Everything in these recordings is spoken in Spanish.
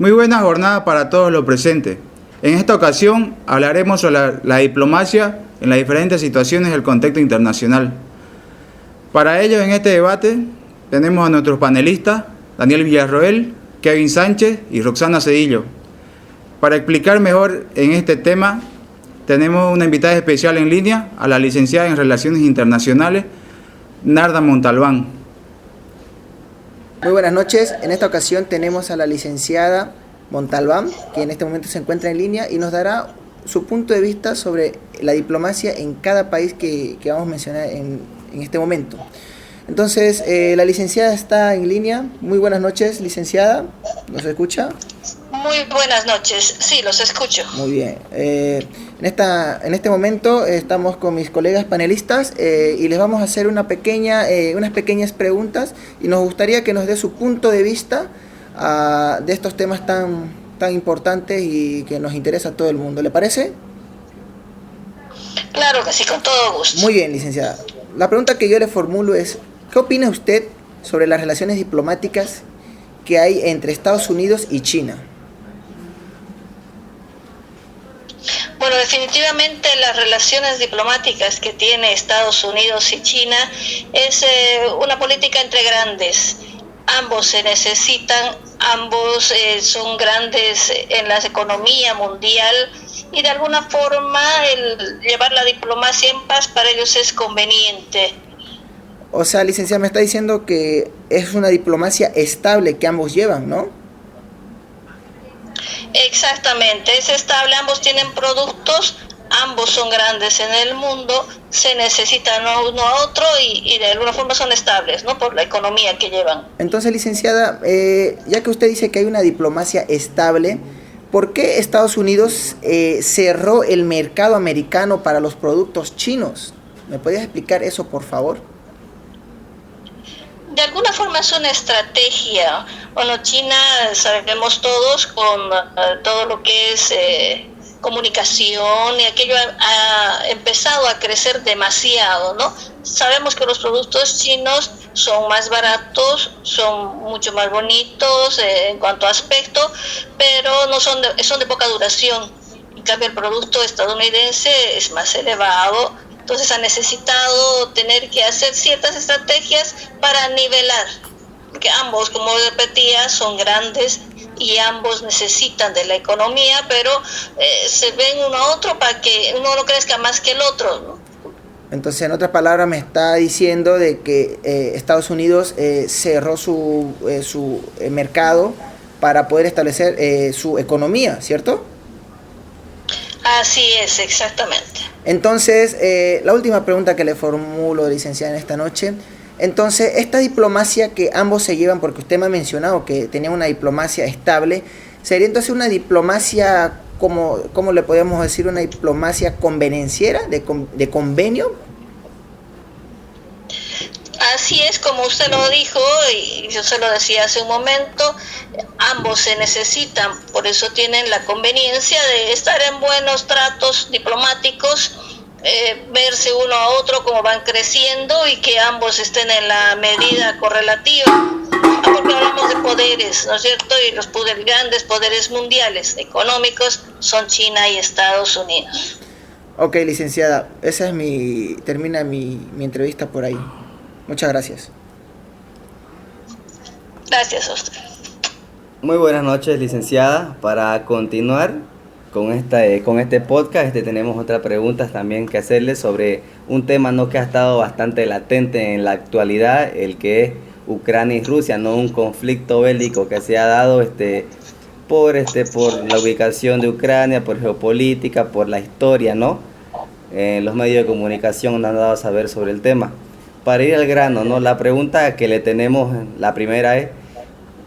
Muy buena jornada para todos los presentes. En esta ocasión hablaremos sobre la diplomacia en las diferentes situaciones del contexto internacional. Para ello, en este debate tenemos a nuestros panelistas, Daniel Villarroel, Kevin Sánchez y Roxana Cedillo. Para explicar mejor en este tema, tenemos una invitada especial en línea, a la licenciada en Relaciones Internacionales, Narda Montalbán. Muy buenas noches. En esta ocasión tenemos a la licenciada Montalbán, que en este momento se encuentra en línea y nos dará su punto de vista sobre la diplomacia en cada país que vamos a mencionar en este momento. Entonces, la licenciada está en línea. Muy buenas noches, licenciada. ¿Nos escucha? Muy buenas noches. Sí, los escucho. Muy bien. En este momento estamos con mis colegas panelistas y les vamos a hacer unas pequeñas preguntas y nos gustaría que nos dé su punto de vista de estos temas tan importantes y que nos interesa a todo el mundo. ¿Le parece? Claro que sí, con todo gusto. Muy bien, licenciada. La pregunta que yo le formulo es, ¿qué opina usted sobre las relaciones diplomáticas que hay entre Estados Unidos y China? Bueno, definitivamente las relaciones diplomáticas que tiene Estados Unidos y China es una política entre grandes. Ambos se necesitan, ambos son grandes en la economía mundial y de alguna forma el llevar la diplomacia en paz para ellos es conveniente. O sea, licenciada, me está diciendo que es una diplomacia estable que ambos llevan, ¿no? Exactamente, es estable, ambos tienen productos, ambos son grandes en el mundo, se necesitan uno a otro y de alguna forma son estables, ¿no? Por la economía que llevan. Entonces, licenciada, ya que usted dice que hay una diplomacia estable, ¿por qué Estados Unidos cerró el mercado americano para los productos chinos? ¿Me podrías explicar eso, por favor? De alguna forma es una estrategia. Bueno, China, sabemos todos, con todo lo que es comunicación y aquello ha empezado a crecer demasiado, ¿no? Sabemos que los productos chinos son más baratos, son mucho más bonitos en cuanto a aspecto, pero no son de poca duración. En cambio, el producto estadounidense es más elevado. Entonces ha necesitado tener que hacer ciertas estrategias para nivelar, porque ambos, como repetía, son grandes y ambos necesitan de la economía, pero se ven uno a otro para que uno no crezca más que el otro, ¿no? Entonces, en otras palabras, me está diciendo de que Estados Unidos cerró su mercado para poder establecer su economía, ¿cierto? Así es, exactamente. Entonces, la última pregunta que le formulo, licenciada, en esta noche. Entonces, esta diplomacia que ambos se llevan, porque usted me ha mencionado que tenía una diplomacia estable, ¿sería entonces una diplomacia, ¿cómo le podemos decir? ¿Una diplomacia convenenciera, de convenio? Así es, como usted lo dijo, y yo se lo decía hace un momento, ambos se necesitan, por eso tienen la conveniencia de estar en buenos tratos diplomáticos, verse uno a otro como van creciendo y que ambos estén en la medida correlativa, porque hablamos de poderes, ¿no es cierto? Y los grandes poderes mundiales económicos son China y Estados Unidos. Ok, licenciada, termina mi entrevista por ahí. Muchas gracias. Gracias a usted. Muy buenas noches, licenciada. Para continuar con este podcast, tenemos otras preguntas también que hacerle sobre un tema que ha estado bastante latente en la actualidad, el que es Ucrania y Rusia, no un conflicto bélico que se ha dado por la ubicación de Ucrania, por geopolítica, por la historia, ¿no? Los medios de comunicación nos han dado a saber sobre el tema. Para ir al grano, ¿no? La pregunta que le tenemos, la primera es,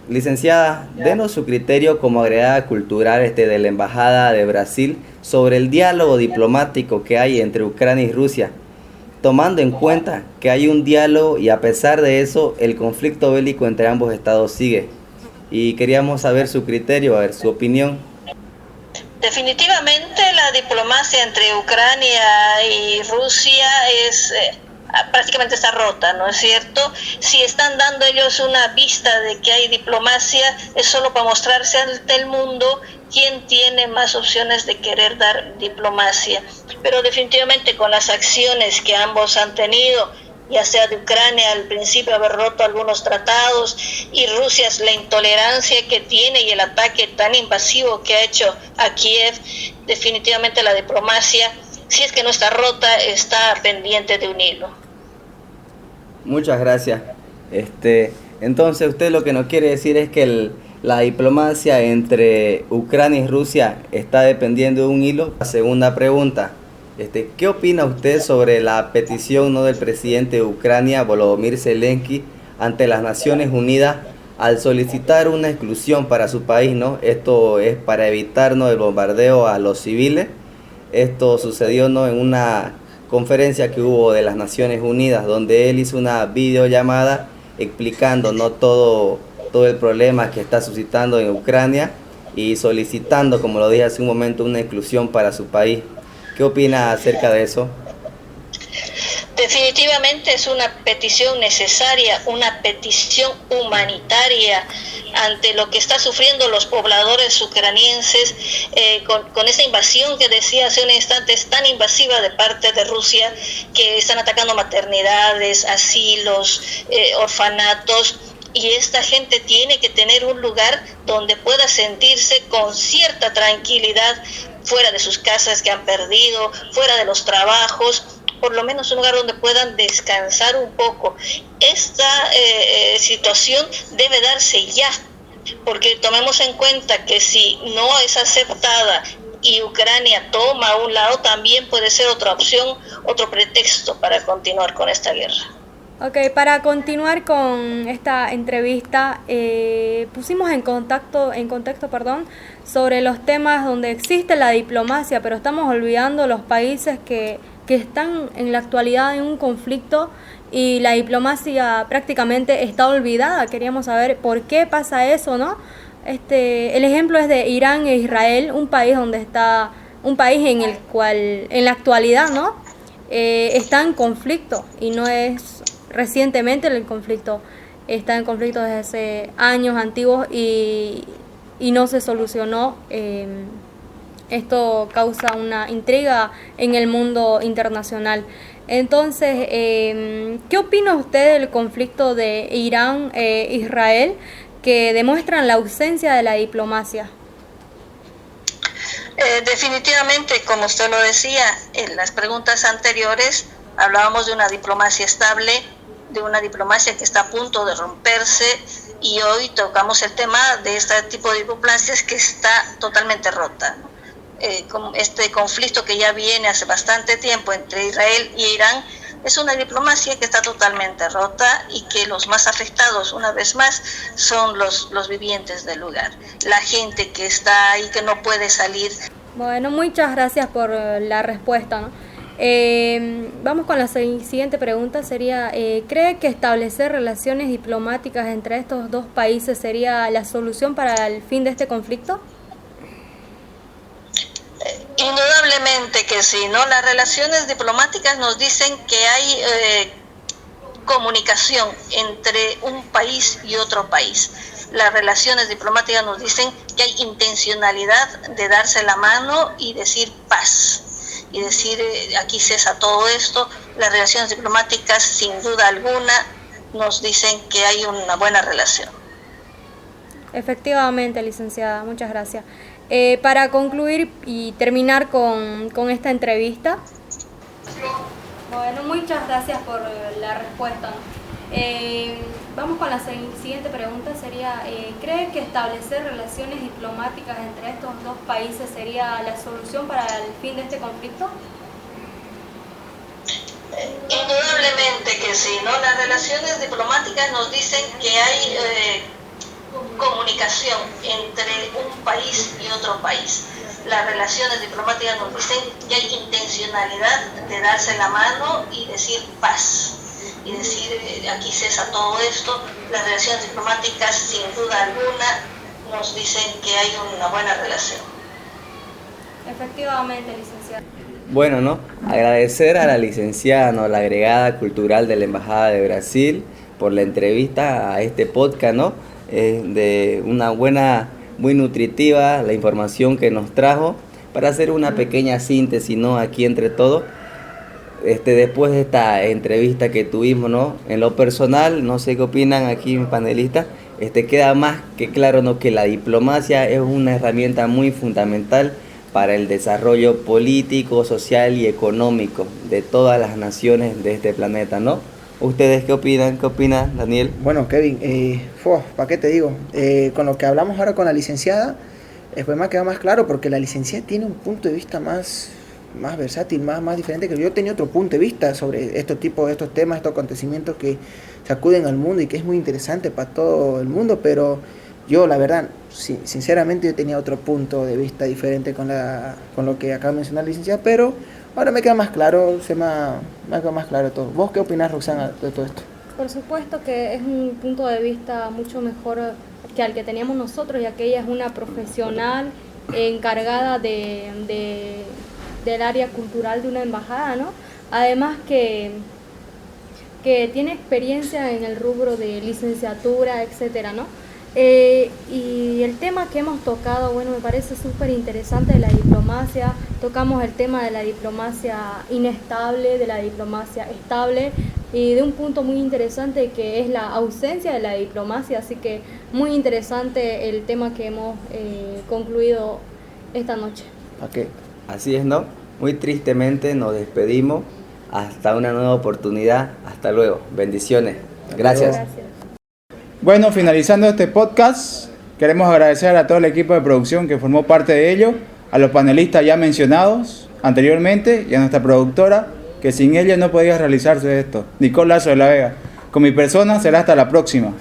licenciada, denos su criterio como agregada cultural de la Embajada de Brasil sobre el diálogo diplomático que hay entre Ucrania y Rusia, tomando en cuenta que hay un diálogo y a pesar de eso el conflicto bélico entre ambos estados sigue. Y queríamos saber su criterio, su opinión. Definitivamente la diplomacia entre Ucrania y Rusia es prácticamente está rota, ¿no es cierto? Si están dando ellos una vista de que hay diplomacia, es solo para mostrarse ante el mundo quién tiene más opciones de querer dar diplomacia. Pero definitivamente con las acciones que ambos han tenido, ya sea de Ucrania al principio haber roto algunos tratados, y Rusia es la intolerancia que tiene y el ataque tan invasivo que ha hecho a Kiev, definitivamente la diplomacia, si es que no está rota, está pendiente de un hilo. Muchas gracias. Entonces usted lo que nos quiere decir es que la diplomacia entre Ucrania y Rusia está dependiendo de un hilo. La segunda pregunta, ¿qué opina usted sobre la petición del presidente de Ucrania, Volodymyr Zelensky, ante las Naciones Unidas al solicitar una exclusión para su país, ¿no? Esto es para evitar el bombardeo a los civiles. Esto sucedió en una conferencia que hubo de las Naciones Unidas, donde él hizo una videollamada explicando todo el problema que está suscitando en Ucrania y solicitando, como lo dije hace un momento, una exclusión para su país. ¿Qué opina acerca de eso? Definitivamente es una petición necesaria, una petición humanitaria ante lo que están sufriendo los pobladores ucranienses con esta invasión que decía hace un instante, es tan invasiva de parte de Rusia, que están atacando maternidades, asilos, orfanatos. Y esta gente tiene que tener un lugar donde pueda sentirse con cierta tranquilidad, fuera de sus casas que han perdido, fuera de los trabajos, por lo menos un lugar donde puedan descansar un poco. Esta situación debe darse ya, porque tomemos en cuenta que si no es aceptada y Ucrania toma un lado, también puede ser otra opción, otro pretexto para continuar con esta guerra. Ok, para continuar con esta entrevista, pusimos en contexto, sobre los temas donde existe la diplomacia, pero estamos olvidando los países que están en la actualidad en un conflicto y la diplomacia prácticamente está olvidada. Queríamos saber por qué pasa eso, ¿no? El ejemplo es de Irán e Israel, un país en el cual en la actualidad, ¿no? Está en conflicto y no es recientemente el conflicto, está en conflicto desde hace años antiguos y no se solucionó. Esto causa una intriga en el mundo internacional. Entonces, ¿qué opina usted del conflicto de Irán e Israel, que demuestran la ausencia de la diplomacia? Definitivamente, como usted lo decía, en las preguntas anteriores hablábamos de una diplomacia estable, de una diplomacia que está a punto de romperse, y hoy tocamos el tema de este tipo de diplomacias que está totalmente rota, ¿no? Con este conflicto que ya viene hace bastante tiempo entre Israel y Irán, es una diplomacia que está totalmente rota y que los más afectados, una vez más, son los vivientes del lugar, la gente que está ahí, que no puede salir. Bueno, muchas gracias por la respuesta, ¿no? Vamos con la siguiente pregunta, sería, ¿cree que establecer relaciones diplomáticas entre estos dos países sería la solución para el fin de este conflicto? Indudablemente que sí, ¿no? Las relaciones diplomáticas nos dicen que hay comunicación entre un país y otro país. Las relaciones diplomáticas nos dicen que hay intencionalidad de darse la mano y decir paz. Y decir, aquí cesa todo esto. Las relaciones diplomáticas, sin duda alguna, nos dicen que hay una buena relación. Efectivamente, licenciada, muchas gracias. Para concluir y terminar con esta entrevista. Bueno, muchas gracias por la respuesta. Vamos con la siguiente pregunta, sería, ¿cree que establecer relaciones diplomáticas entre estos dos países sería la solución para el fin de este conflicto? Indudablemente que sí, ¿no? Las relaciones diplomáticas nos dicen que hay comunicación entre un país y otro país. Las relaciones diplomáticas nos dicen que hay intencionalidad de darse la mano y decir paz. Y decir, aquí cesa todo esto. Las relaciones diplomáticas, sin duda alguna, nos dicen que hay una buena relación. Efectivamente, licenciada. Bueno, ¿no? Agradecer a la licenciada, ¿no? La agregada cultural de la Embajada de Brasil por la entrevista a este podcast, ¿no? De una buena, muy nutritiva la información que nos trajo para hacer una pequeña síntesis, ¿no? Aquí entre todos. Después de esta entrevista que tuvimos, ¿no? En lo personal, no sé qué opinan aquí mis panelistas, queda más que claro, ¿no? Que la diplomacia es una herramienta muy fundamental para el desarrollo político, social y económico de todas las naciones de este planeta, ¿no? ¿Ustedes qué opinan? ¿Qué opina Daniel? Bueno, Kevin, ¿para qué te digo? Con lo que hablamos ahora con la licenciada, después me ha quedado más claro porque la licenciada tiene un punto de vista más versátil, más diferente que yo. Tenía otro punto de vista sobre estos temas, estos acontecimientos que sacuden al mundo y que es muy interesante para todo el mundo, pero yo, la verdad, sinceramente yo tenía otro punto de vista diferente con lo que acaba de mencionar la licenciada, pero ahora me queda más claro, me ha quedado más claro todo. ¿Vos qué opinás, Roxana, de todo esto? Por supuesto que es un punto de vista mucho mejor que al que teníamos nosotros, ya que ella es una profesional encargada del área cultural de una embajada, ¿no? Además que tiene experiencia en el rubro de licenciatura, etcétera, ¿no? Y el tema que hemos tocado, bueno, me parece súper interesante de la diplomacia. Tocamos el tema de la diplomacia inestable, de la diplomacia estable y de un punto muy interesante que es la ausencia de la diplomacia, así que muy interesante el tema que hemos concluido esta noche. Okay. Así es, ¿no? Muy tristemente nos despedimos. Hasta una nueva oportunidad. Hasta luego. Bendiciones. Gracias. Gracias. Bueno, finalizando este podcast, queremos agradecer a todo el equipo de producción que formó parte de ello, a los panelistas ya mencionados anteriormente y a nuestra productora, que sin ella no podía realizarse esto, Nicole Lazo de la Vega. Con mi persona será hasta la próxima.